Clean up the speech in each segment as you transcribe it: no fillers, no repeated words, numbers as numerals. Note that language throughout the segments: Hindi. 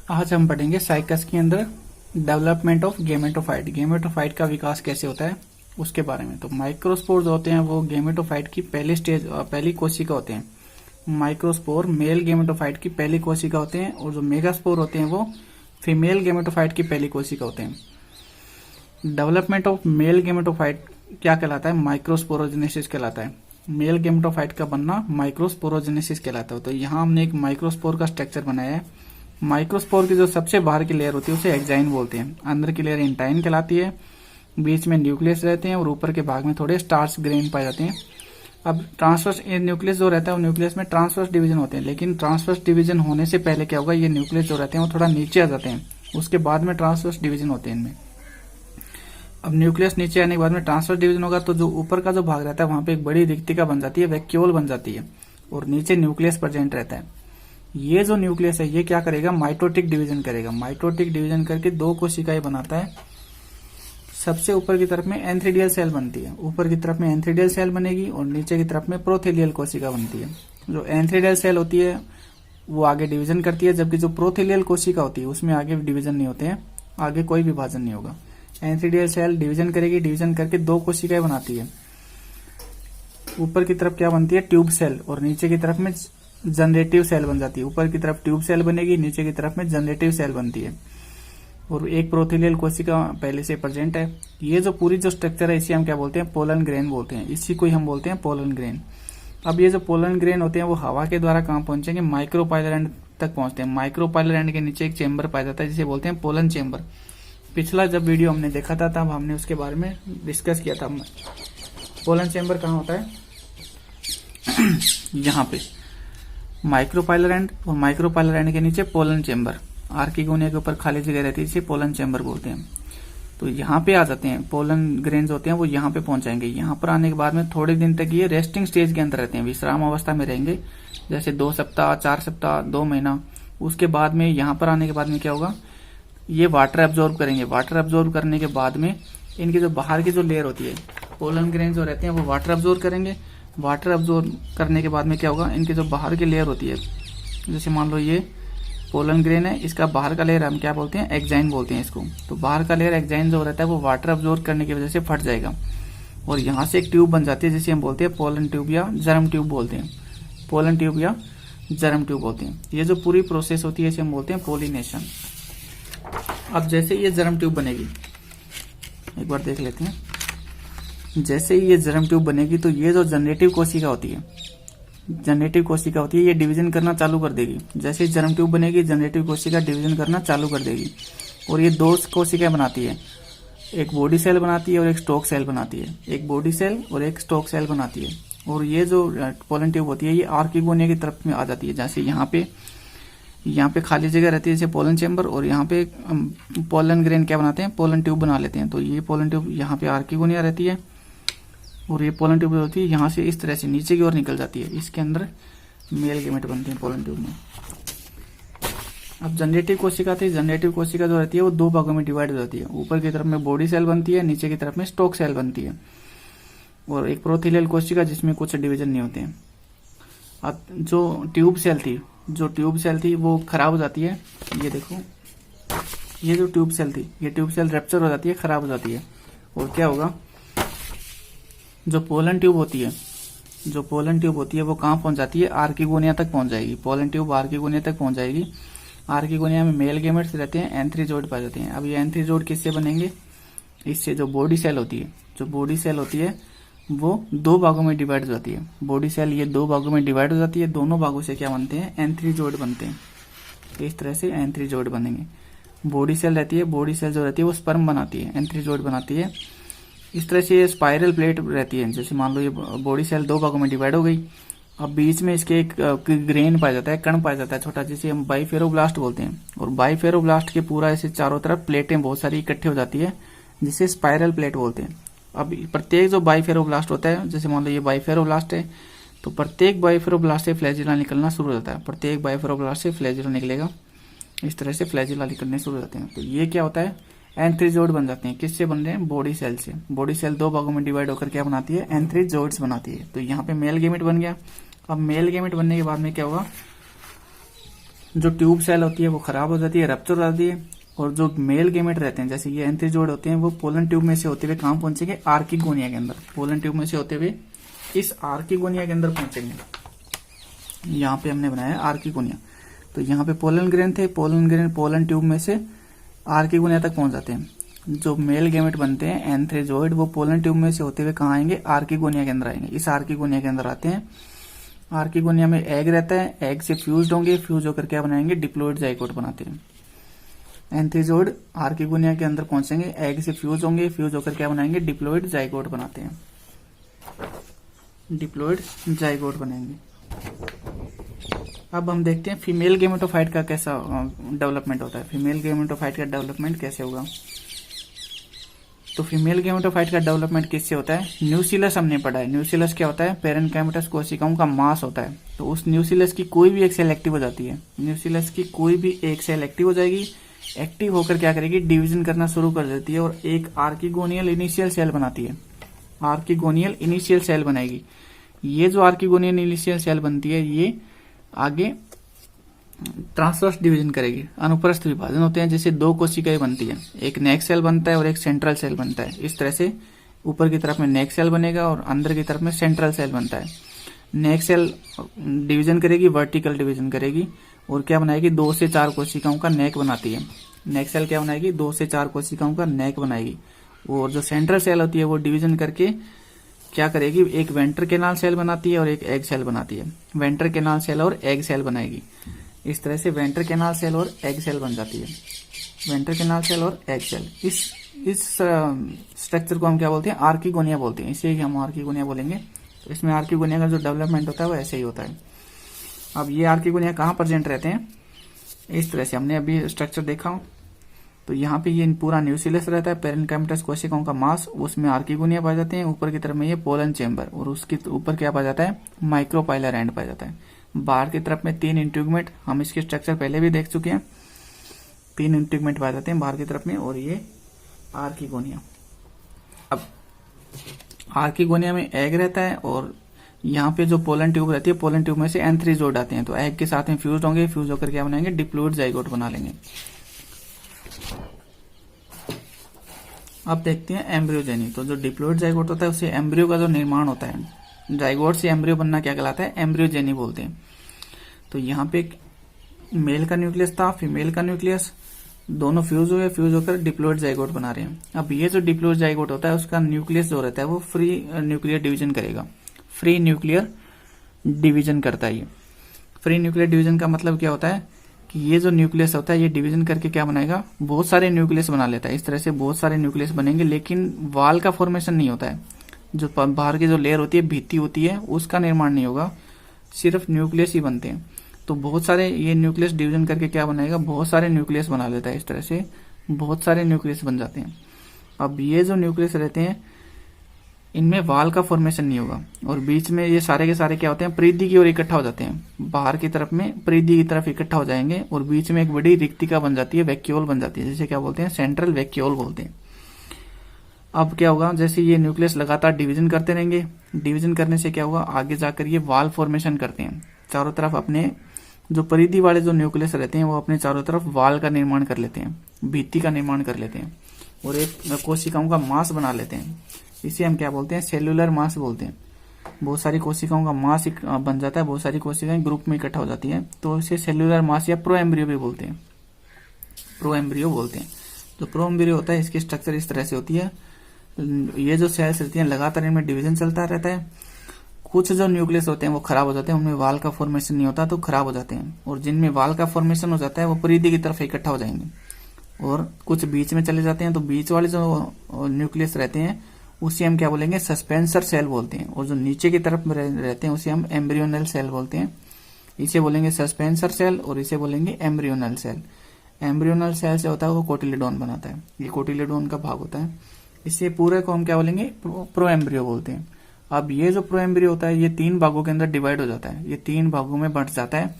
आज हम पढ़ेंगे साइकस के अंदर डेवलपमेंट ऑफ गेमेटोफाइट। गेमेटोफाइट का विकास कैसे होता है उसके बारे में। तो माइक्रोस्पोर्स होते हैं वो गेमेटोफाइट की पहली स्टेज पहली कोशिका होते हैं। माइक्रोस्पोर मेल गेमेटोफाइट की पहली कोशिका होते हैं और जो मेगास्पोर होते हैं वो फीमेल गेमेटोफाइट की पहली कोशिका होते हैं। डेवलपमेंट ऑफ मेल गेमेटोफाइट क्या कहलाता है? माइक्रोस्पोरोजेनेसिस कहलाता है। मेल गेमेटोफाइट का बनना माइक्रोस्पोरोजेनेसिस कहलाता है। तो यहाँ हमने एक माइक्रोस्पोर का स्ट्रक्चर बनाया है। माइक्रोस्पोर की जो सबसे बाहर की लेयर होती है उसे एक्साइन बोलते हैं। अंदर की लेयर इंटाइन कहलाती है, बीच में न्यूक्लियस रहते हैं और ऊपर के भाग में थोड़े स्टार्च ग्रेन पाए जाते हैं। अब ट्रांसवर्स न्यूक्लियस जो रहता है वो न्यूक्लियस में ट्रांसवर्स डिवीजन होते हैं, लेकिन ट्रांसवर्स डिवीजन होने से पहले क्या होगा, ये न्यूक्लियस जो रहते हैं वो थोड़ा नीचे आ जाते हैं, उसके बाद में ट्रांसवर्स डिवीजन होते हैं इनमें। अब न्यूक्लियस नीचे आने के बाद में ट्रांसवर्स डिवीजन होगा तो जो ऊपर का जो भाग रहता है वहां पे एक बड़ी रिक्तिका बन जाती है, वैक्यूल बन जाती है और नीचे न्यूक्लियस प्रेजेंट रहता है। ये जो न्यूक्लियस है ये क्या करेगा, माइटोटिक डिवीजन करेगा। माइटोटिक डिवीजन करके दो कोशिकाएं बनाता है। सबसे ऊपर की तरफ में एंथ्रीडियल सेल बनती है, ऊपर की तरफ में एंथ्रीडियल सेल बनेगी और नीचे की तरफ में प्रोथेलियल कोशिका बनती है। जो एंथ्रीडियल सेल होती है वो आगे डिवीजन करती है, जबकि जो प्रोथेलियल कोशिका होती है उसमें आगे डिवीजन नहीं होते हैं, आगे कोई विभाजन नहीं होगा। एंथ्रीडियल सेल डिवीजन करेगी, डिवीजन करके दो कोशिकाएं बनाती है। ऊपर की तरफ क्या बनती है, ट्यूब सेल, और नीचे की तरफ में जनरेटिव सेल बन जाती है। ऊपर की तरफ ट्यूब सेल बनेगी, नीचे की तरफ में जनरेटिव सेल बनती है और एक प्रोथेलियल कोशिका पहले से प्रेजेंट है। ये जो पूरी जो स्ट्रक्चर है इसे हम क्या बोलते हैं, पोलन ग्रेन बोलते हैं। इसी को ही हम बोलते हैं पोलन ग्रेन। अब ये जो पोलन ग्रेन होते हैं वो हवा के द्वारा कहाँ पहुंचेंगे, माइक्रोपाइलर एंड तक पहुंचते हैं। माइक्रोपाइलर एंड के नीचे एक चेंबर पाया जाता है जिसे बोलते हैं पोलन चेंबर। पिछला जब वीडियो हमने देखा था तब हमने उसके बारे में डिस्कस किया था। पोलन चेंबर कहाँ होता है, यहाँ पे माइक्रोपाइलर एंड, और माइक्रोपाइलर एंड के नीचे पोलन चेंबर। आर्किगोनिया के ऊपर खाली जगह रहती है जिसे पोलन चेंबर बोलते हैं। तो यहाँ पे आ जाते हैं, पोलन ग्रेन्स होते हैं वो यहाँ पे पहुंच जाएंगे। यहाँ पर आने के बाद में थोड़े दिन तक ये रेस्टिंग स्टेज के अंदर रहते हैं, विश्राम अवस्था में रहेंगे, जैसे 2 सप्ताह, 4 सप्ताह, 2 महीना। उसके बाद में यहाँ पर आने के बाद में क्या होगा, ये वाटर एब्जॉर्ब करेंगे। वाटर एब्जॉर्ब करने के बाद में इनकी जो बाहर की जो लेयर होती है, पोलन ग्रेन जो रहते हैं वो वाटर एब्जॉर्ब करेंगे। वाटर एब्जॉर्ब करने के बाद में क्या होगा, इनकी जो बाहर की लेयर होती है, जैसे मान लो ये पोलन ग्रेन है, इसका बाहर का लेयर हम क्या बोलते हैं, एक्साइन बोलते हैं इसको। तो बाहर का लेयर एक्साइन जो रहता है वो वाटर एब्जॉर्ब करने की वजह से फट जाएगा और यहाँ से एक ट्यूब बन जाती है जिसे हम बोलते हैं पोलन ट्यूब या जर्म ट्यूब बोलते हैं। पोलन ट्यूब या जर्म ट्यूब बोलते हैं। ये जो पूरी प्रोसेस होती है इसे हम बोलते हैं पोलिनेशन। अब जैसे ये जर्म ट्यूब बनेगी, एक बार देख लेते हैं। जैसे ही ये जर्म ट्यूब बनेगी तो ये जो जनरेटिव कोशिका होती है, ये डिवीजन करना चालू कर देगी। जैसे ही जर्म ट्यूब बनेगी जनरेटिव कोशिका डिवीजन करना चालू कर देगी और ये दो कोशिकाएं बनाती है, एक बॉडी सेल बनाती है और एक स्टॉक सेल बनाती है। एक बॉडी सेल और एक स्टॉक सेल बनाती है और ये जो पोलन ट्यूब होती है ये आर्किगोनिया की तरफ में आ जाती है। जैसे यहाँ पे खाली जगह रहती है जैसे पोलन चेंबर, और यहाँ पे पोलन ग्रेन क्या बनाते हैं, पोलन ट्यूब बना लेते हैं। तो ये पोलन ट्यूब यहाँ पे आर्किगोनिया रहती है और ये पोलन ट्यूब होती है यहाँ से इस तरह से नीचे की ओर निकल जाती है। इसके अंदर मेल गेमेट बनते हैं पोलन ट्यूब में। अब जनरेटिव कोशिका थी, जनरेटिव कोशिका जो रहती है वो 2 भागों में डिवाइड हो जाती है। ऊपर की तरफ में बॉडी सेल बनती है, नीचे की तरफ में स्टॉक सेल बनती है और एक प्रोथेलियल कोशिका जिसमें कुछ डिवीजन नहीं होते हैं। अब जो ट्यूब सेल थी वो खराब हो जाती है। ये देखो, ये जो ट्यूब सेल थी, ये ट्यूब सेल रप्चर हो जाती है, खराब हो जाती है और क्या होगा, जो पोलन ट्यूब होती है वो कहाँ पहुंच जाती है, आर्किगोनिया तक पहुंच जाएगी। पोलन ट्यूब आर्किगोनिया तक पहुंच जाएगी। आर्किगोनिया में मेल गेमेट्स रहते हैं, एंथ्रीजोइड पाए जाते हैं। अब ये एंथ्रीजोइड किससे बनेंगे, इससे जो बॉडी सेल होती है वो 2 भागों में डिवाइड हो जाती है। बॉडी सेल ये 2 भागों में डिवाइड हो जाती है, दोनों भागों से क्या बनते हैं, एंथ्रीजोइड बनते हैं। इस तरह से एंथ्रीजोइड बनेंगे। बॉडी सेल रहती है, बॉडी सेल जो रहती है वो स्पर्म बनाती है, एंथ्रीजोइड बनाती है। इस तरह से ये स्पाइरल प्लेट रहती है। जैसे मान लो ये बॉडी सेल 2 भागों में डिवाइड हो गई। अब बीच में इसके एक ग्रेन पाया जाता है, कण पाया जाता है छोटा, जिसे हम बाइफेरोब्लास्ट बोलते हैं। और बाइफेरोब्लास्ट के पूरा ऐसे चारों तरफ प्लेटें बहुत सारी इकट्ठी हो जाती है जिसे स्पाइरल प्लेट बोलते हैं। अब प्रत्येक जो बाइफेरोब्लास्ट होता है, जैसे मान लो ये बाइफेरोब्लास्ट है, तो प्रत्येक बाइफेरोब्लास्ट से फ्लैजिला निकलना शुरू हो जाता है। प्रत्येक बाइफेरोब्लास्ट से फ्लैजिला निकलेगा, इस तरह से फ्लैजिला निकलने शुरू हो जाते हैं। तो ये क्या होता है, एंथ्रीजोइड बन जाते हैं। किससे बन रहे हैं, बॉडी सेल से। बॉडी सेल 2 भागों में डिवाइड होकर क्या बनाती है, एंथ्रीजोइड्स बनाती है। तो यहाँ पे मेल गेमेट बन गया। अब मेल गेमेट बनने के बाद में क्या होगा, जो ट्यूब सेल होती है वो खराब हो जाती है, रप्चर हो जाती है, और जो मेल गेमेट रहते हैं जैसे ये एंथ्रीजोइड होते हैं वो पोलन ट्यूब में से होते हुए कहाँ पहुंचेंगे, आर्किगोनिया के अंदर। पोलन ट्यूब में से होते हुए इस आर्किगोनिया के अंदर पहुंचेंगे। यहाँ पे हमने बनाया आर्किगोनिया, तो यहाँ पे पोलन ग्रेन थे, पोलन ग्रेन पोलन ट्यूब में से आर्किगोनिया तक पहुंच जाते हैं। जो मेल गेमेट बनते हैं एंथ्रीजोइड वो पोलन ट्यूब में से होते हुए कहाँ आएंगे, आर्किगोनिया के अंदर आएंगे। इस आर्किगोनिया के अंदर आते हैं। आर्किगोनिया में एग रहता है, एग से फ्यूज होंगे, फ्यूज होकर क्या बनाएंगे, डिप्लॉइड जाइगोट बनाते हैं। एंथ्रीजोइड आर्किगोनिया के अंदर पहुंचेंगे, एग से फ्यूज होंगे, फ्यूज होकर क्या बनाएंगे, डिप्लॉइड जाइगोट बनाते हैं, डिप्लॉइड जाइगोट बनेंगे। अब हम देखते हैं फीमेल गेमेटोफाइट का कैसा डेवलपमेंट होता है। फीमेल गेमेटोफाइट का डेवलपमेंट कैसे होगा, तो फीमेल गेमेटोफाइट का डेवलपमेंट किससे होता है, न्यूसिलस हमने पढ़ा है। न्यूसिलस क्या होता है, पेरेन्काइमेटस कोशिकाओं का मास होता है। तो उस न्यूसिलस की कोई भी एक सेल एक्टिव हो जाती है, न्यूसिलस की कोई भी एक सेल एक्टिव हो जाएगी, एक्टिव होकर क्या करेगी, डिवीजन करना शुरू कर देती है और एक आर्किगोनियल इनिशियल सेल बनाती है, आर्किगोनियल इनिशियल सेल बनाएगी। ये जो आर्किगोनियल इनिशियल सेल बनती है ये आगे ट्रांसवर्स डिवीजन करेगी, अनुप्रस्थ विभाजन होते हैं, जैसे दो कोशिकाएं बनती है, एक नेक सेल बनता है और एक सेंट्रल सेल बनता है। इस तरह से ऊपर की तरफ में नेक सेल बनेगा और अंदर की तरफ में सेंट्रल सेल बनता है। नेक सेल डिवीजन करेगी, वर्टिकल डिवीजन करेगी और क्या बनाएगी, 2 से 4 कोशिकाओं का नेक बनाती है। नेक सेल क्या बनाएगी, 2 से 4 कोशिकाओं का नेक बनाएगी। और जो सेंट्रल सेल होती है वो डिवीजन करके क्या करेगी, एक वेंट्रिकेनाल सेल बनाती है और एक एग सेल बनाती है। वेंट्रिकेनाल सेल और एग सेल बनाएगी। इस तरह से वेंट्रिकेनाल सेल और एग सेल बन जाती है, वेंट्रिकेनाल सेल और एग सेल। इस स्ट्रक्चर को हम क्या बोलते हैं, आर्किगोनिया बोलते हैं। इसे हम आर्किगोनिया बोलेंगे। तो इसमें आर्किगोनिया का जो डेवलपमेंट होता है वो ऐसे ही होता है। अब ये आर्किगोनिया कहाँ प्रेजेंट रहते हैं, इस तरह से हमने अभी स्ट्रक्चर देखा। तो यहाँ पे ये पूरा न्यूसिलस रहता है, पेरेन्काइमेटस कोशिकाओं का मास, उसमें आर्किगोनिया पाए जाते हैं। ऊपर की तरफ में ये पोलन चेंबर और उसके ऊपर क्या पाया जाता है, माइक्रोपाइलर एंड पाया जाता है। बाहर की तरफ में 3 इंट्यूगमेंट, हम इसके स्ट्रक्चर पहले भी देख चुके हैं। 3 इंट्यूगमेंट पाए जाते हैं बाहर की तरफ में और ये आर्किगोनिया। अब आर्किगोनिया में एग रहता है और यहाँ पे जो पोलन ट्यूब रहती है, पोलन ट्यूब में से एंथ्रीजोइड आते हैं। तो एग के साथ में फ्यूज होंगे, फ्यूज होकर क्या बनाएंगे, डिप्लॉइड जाइगोट बना लेंगे। अब देखते हैं एम्ब्रियोजेनी। तो जो डिप्लॉइड जाइगोट होता है उससे एम्ब्रियो का जो निर्माण होता है, जाइगोट से एम्ब्रियो बनना क्या कहलाता है, एम्ब्रियोजेनी बोलते हैं। तो यहाँ पे मेल का न्यूक्लियस था, फीमेल का न्यूक्लियस, दोनों फ्यूज हुए, फ्यूज होकर डिप्लॉइड जाइगोट बना रहे हैं। अब ये जो डिप्लॉइड जाइगोट होता है उसका न्यूक्लियस जो रहता है वो फ्री न्यूक्लियर डिवीजन करेगा, फ्री न्यूक्लियर डिवीजन करता है। ये फ्री न्यूक्लियर डिवीजन का मतलब क्या होता है कि ये जो न्यूक्लियस होता है ये डिवीजन करके क्या बनाएगा, बहुत सारे न्यूक्लियस बना लेता है। इस तरह से बहुत सारे न्यूक्लियस बनेंगे, लेकिन वाल का फॉर्मेशन नहीं होता है। जो बाहर की जो लेयर होती है, भित्ति होती है, उसका निर्माण नहीं होगा, सिर्फ न्यूक्लियस ही बनते हैं। तो बहुत सारे ये न्यूक्लियस डिवीजन करके क्या बनाएगा, बहुत सारे न्यूक्लियस बना लेता है। इस तरह से बहुत सारे न्यूक्लियस बन जाते हैं। अब ये जो न्यूक्लियस रहते हैं इनमें वाल का फॉर्मेशन नहीं होगा और बीच में ये सारे के सारे क्या होते हैं, परिधि की ओर इकट्ठा हो जाते हैं। बाहर की तरफ में परिधि की तरफ इकट्ठा हो जाएंगे और बीच में एक बड़ी रिक्तिका बन जाती है, वैक्यूल बन जाती है, जिसे क्या बोलते हैं, सेंट्रल वैक्यूल बोलते हैं। अब क्या होगा, जैसे ये न्यूक्लियस लगातार डिवीजन करते रहेंगे, डिवीजन करने से क्या होगा, आगे जाकर ये वाल फॉर्मेशन करते हैं। चारों तरफ अपने जो परिधि वाले जो न्यूक्लियस रहते हैं वो अपने चारों तरफ वाल का निर्माण कर लेते हैं, भित्ति का निर्माण कर लेते हैं और एक कोशिकाओं का मास बना लेते हैं। इसे हम क्या बोलते हैं, सेल्यूलर मास बोलते हैं। बहुत सारी कोशिकाओं का मास बन जाता है, बहुत सारी कोशिकाएं ग्रुप में इकट्ठा हो जाती है, तो इसे सेल्यूलर मास या प्रोएम्ब्रियो भी बोलते हैं, प्रोएम्ब्रियो बोलते हैं। जो प्रोएम्ब्रियो होता है इसकी स्ट्रक्चर इस तरह से होती है। ये जो सेल्स रहती हैं लगातार इनमें डिवीजन चलता रहता है। कुछ जो न्यूक्लियस होते हैं वो खराब हो जाते हैं, उनमें वाल का फॉर्मेशन नहीं होता तो खराब हो जाते हैं, और जिनमें वाल का फॉर्मेशन हो जाता है वो परिधि की तरफ इकट्ठा हो जाएंगे। और कुछ बीच में चले जाते हैं, तो बीच वाले जो न्यूक्लियस रहते हैं उसे हम क्या बोलेंगे, सस्पेंसर सेल बोलते हैं। और जो नीचे की तरफ रहते हैं उसे हम एम्ब्रियोनल सेल बोलते हैं। इसे बोलेंगे सस्पेंसर सेल और इसे बोलेंगे एम्ब्रियोनल सेल। एम्ब्रियोनल सेल से होता है वो कोटिलेडोन बनाता है, ये कोटिलेडोन का भाग होता है। इससे पूरे को हम क्या बोलेंगे, प्रोएम्ब्रियो बोलते हैं। अब ये जो प्रोएम्ब्रियो होता है ये 3 भागों के अंदर डिवाइड हो जाता है, ये 3 भागों में बंट जाता है।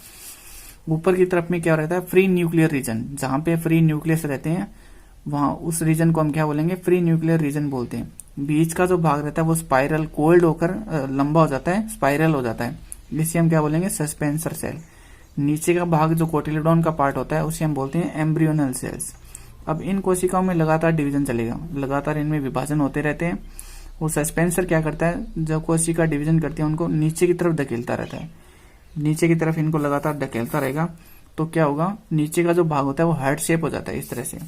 ऊपर की तरफ में क्या रहता है, फ्री न्यूक्लियर रीजन, जहां पे फ्री न्यूक्लियस रहते हैं वहां उस रीजन को हम क्या बोलेंगे, फ्री न्यूक्लियर रीजन बोलते हैं। बीच का जो भाग रहता है वो स्पाइरल कोल्ड होकर लंबा हो जाता है, स्पाइरल हो जाता है, जिसे हम क्या बोलेंगे, सस्पेंसर सेल। नीचे का भाग जो कोटिलिडोन का पार्ट होता है उसे हम बोलते हैं एम्ब्रियोनल सेल्स। अब इन कोशिकाओं में लगातार डिवीजन चलेगा, लगातार इनमें विभाजन होते रहते हैं और सस्पेंसर क्या करता है, जब कोशिका डिवीजन करती है उनको नीचे की तरफ धकेलता रहता है, नीचे की तरफ इनको लगातार धकेलता रहेगा। तो क्या होगा, नीचे का जो भाग होता है वो हार्ट शेप हो जाता है। इस तरह से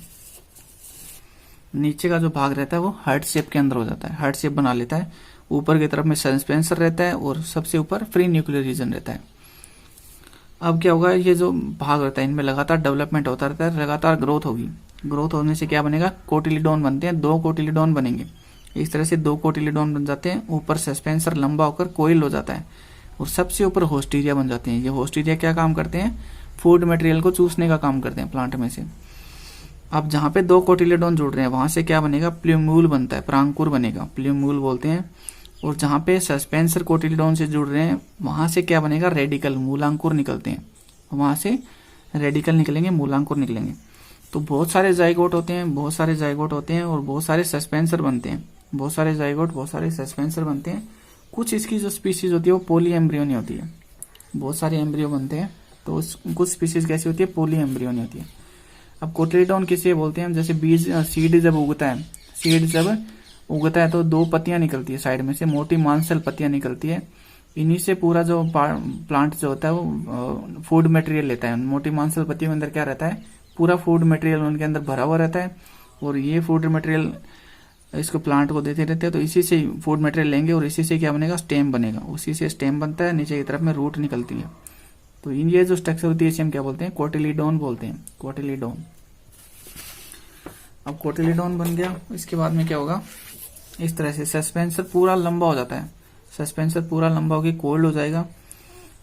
नीचे का जो भाग रहता है वो हार्ट शेप के अंदर हो जाता है, हार्ट शेप बना लेता है। ऊपर की तरफ में सस्पेंसर रहता है और सबसे ऊपर फ्री न्यूक्लियर रीजन रहता है। अब क्या होगा, ये जो भाग रहता है इनमें लगातार डेवलपमेंट होता रहता है, लगातार ग्रोथ होगी। ग्रोथ होने से क्या बनेगा, कोटिलिडोन बनते हैं, 2 कोटिलिडोन बनेंगे। इस तरह से 2 कोटिलिडोन बन जाते हैं। ऊपर सस्पेंसर लंबा होकर कोइल हो जाता है और सबसे ऊपर होस्टीरिया बन जाते हैं। ये होस्टीरिया क्या काम करते हैं, फूड मटेरियल को चूसने का काम करते हैं प्लांट में से। अब जहां पे 2 कोटिलिडोन जुड़ रहे हैं वहां से क्या बनेगा, प्ल्यूम्यूल बनता है, प्रांकुर बनेगा, प्ल्यूम्यूल बोलते हैं। और जहां पे सस्पेंसर कोटिलिडोन से जुड़ रहे हैं वहां से क्या बनेगा, रेडिकल, मूलांकुर निकलते हैं। वहां से रेडिकल निकलेंगे, मूलांकुर निकलेंगे। तो बहुत सारे जाइगोट होते हैं, बहुत सारे जाइगोट होते हैं और बहुत सारे सस्पेंसर बनते हैं, बहुत सारे जाइगोट, बहुत सारे सस्पेंसर बनते हैं। कुछ इसकी जो स्पीसीज होती है वो पोली एम्ब्रियोनी होती है, बहुत सारे एम्ब्रियो बनते हैं। तो कुछ स्पीसीज कैसी होती है, पोली एम्ब्रियोनी होती है। अब कोटिलिडोन किसे बोलते हैं, जैसे बीज, सीड जब उगता है, सीड जब उगता है तो 2 पत्तियां निकलती है साइड में से, मोटी मांसल पत्तियां निकलती है। इन्हीं से पूरा जो प्लांट जो होता है वो फूड मटेरियल लेता है। मोटी मांसल पत्तियों के अंदर क्या रहता है, पूरा फूड मटेरियल उनके अंदर भरा हुआ रहता है और ये फूड मटेरियल इसको प्लांट को देते रहते हैं। तो इसी से फूड मटेरियल लेंगे और इसी से क्या बनेगा, स्टेम बनेगा। उसी से स्टेम बनता है, नीचे की तरफ में रूट निकलती है। तो इन ये जो स्ट्रक्चर होती है इसे हम क्या बोलते हैं, कोटिलिडोन बोलते हैं, कोटिलिडोन। अब कोटिलिडोन बन गया, इसके बाद में क्या होगा, इस तरह से सस्पेंसर पूरा लंबा हो जाता है, सस्पेंसर पूरा लंबा होकर कोल्ड हो जाएगा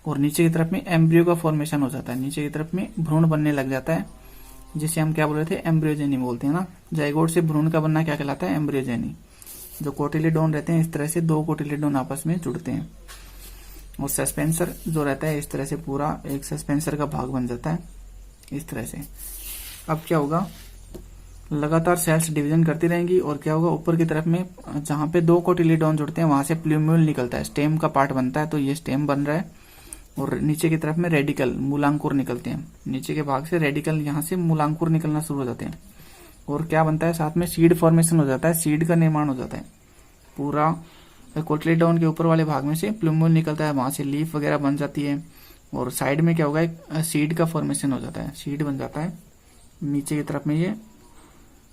और नीचे की तरफ में एम्ब्रियो का फॉर्मेशन हो जाता है, नीचे की तरफ में भ्रूण बनने लग जाता है, जिसे हम क्या बोल रहे थे, एम्ब्रियोजेनी बोलते हैं ना। जाइगोट से भ्रूण का बनना क्या कहलाता है, एम्ब्रियोजेनी। जो कोटिलिडोन रहते हैं इस तरह से 2 कोटिलिडोन आपस में जुड़ते हैं और सस्पेंसर जो रहता है इस तरह से पूरा एक सस्पेंसर का भाग बन जाता है, इस तरह से। अब क्या होगा, लगातार सेल्स डिवीजन करती रहेंगी और क्या होगा, ऊपर की तरफ में जहां पे 2 कोटिलिडोन जुड़ते हैं वहां से प्ल्यूम्यूल निकलता है, स्टेम का पार्ट बनता है। तो ये स्टेम बन रहा है और नीचे की तरफ में रेडिकल, मूलांकुर निकलते हैं। नीचे के भाग से रेडिकल, यहाँ से मूलांकुर निकलना शुरू हो जाते हैं और क्या बनता है, साथ में सीड फॉर्मेशन हो जाता है, सीड का निर्माण हो जाता है। पूरा कोटिलिडोन के ऊपर वाले भाग में से प्ल्यूम्यूल निकलता है, वहां से लीफ वगैरह बन जाती है और साइड में क्या होगा, एक सीड का फॉर्मेशन हो जाता है, सीड बन जाता है। नीचे की तरफ में ये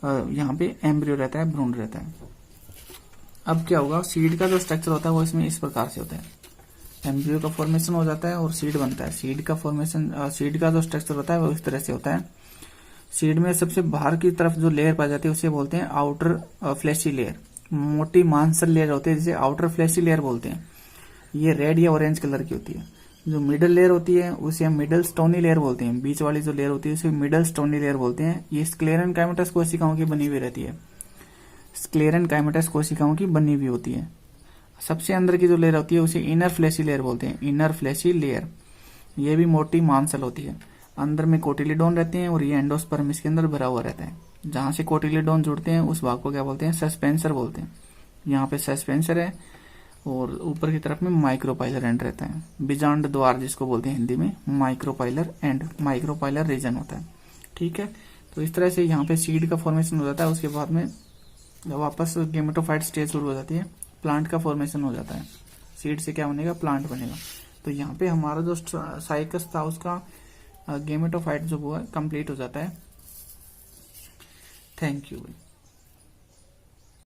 यहाँ पे एम्ब्रियो रहता है, भ्रूण रहता है। अब क्या होगा, सीड का जो स्ट्रक्चर होता है वो इसमें इस प्रकार से होता है, एम्ब्रियो का फॉर्मेशन हो जाता है और सीड बनता है। सीड का फॉर्मेशन, सीड का जो स्ट्रक्चर होता है वो इस तरह से होता है। सीड में सबसे बाहर की तरफ जो लेयर पाई जाती है उसे बोलते हैं आउटर फ्लैशी लेयर, मोटी मांसल लेयर होती है जिसे आउटर फ्लैशी लेयर बोलते हैं। ये रेड या ऑरेंज कलर की होती है। जो मिडल लेयर होती है उसे हम मिडल स्टोनी लेयर बोलते हैं, बीच वाली जो लेयर होती है उसे मिडल स्टोनी लेयर बोलते हैं। ये स्क्लेरन काइमेटस कोशिकाओं की बनी हुई रहती है, स्क्लेरन काइमेटस कोशिकाओं की बनी हुई होती है। सबसे अंदर की जो लेयर होती है उसे इनर फ्लैशी लेयर बोलते हैं, इनर फ्लैशी लेयर। ये भी मोटी मांसल होती है, अंदर में कोटिलिडोन रहते हैं और ये एंडोस्पर्म इसके अंदर भरा हुआ रहता है। जहां से कोटिलिडोन जुड़ते हैं उस भाग को क्या बोलते हैं, सस्पेंसर बोलते हैं। यहाँ पे सस्पेंसर है और ऊपर की तरफ में माइक्रोपाइलर एंड रहता है, बिजांड द्वार जिसको बोलते हैं हिंदी में, माइक्रोपाइलर एंड, माइक्रोपाइलर रीजन होता है। ठीक है, तो इस तरह से यहाँ पे सीड का फॉर्मेशन हो जाता है। उसके बाद में वापस गेमेटोफाइट स्टेज शुरू हो जाती है, प्लांट का फॉर्मेशन हो जाता है। सीड से क्या बनेगा, प्लांट बनेगा। तो यहाँ पे हमारा जो साइकस था उसका गेमेटोफाइट जो वो है कंप्लीट हो जाता है। Thank you.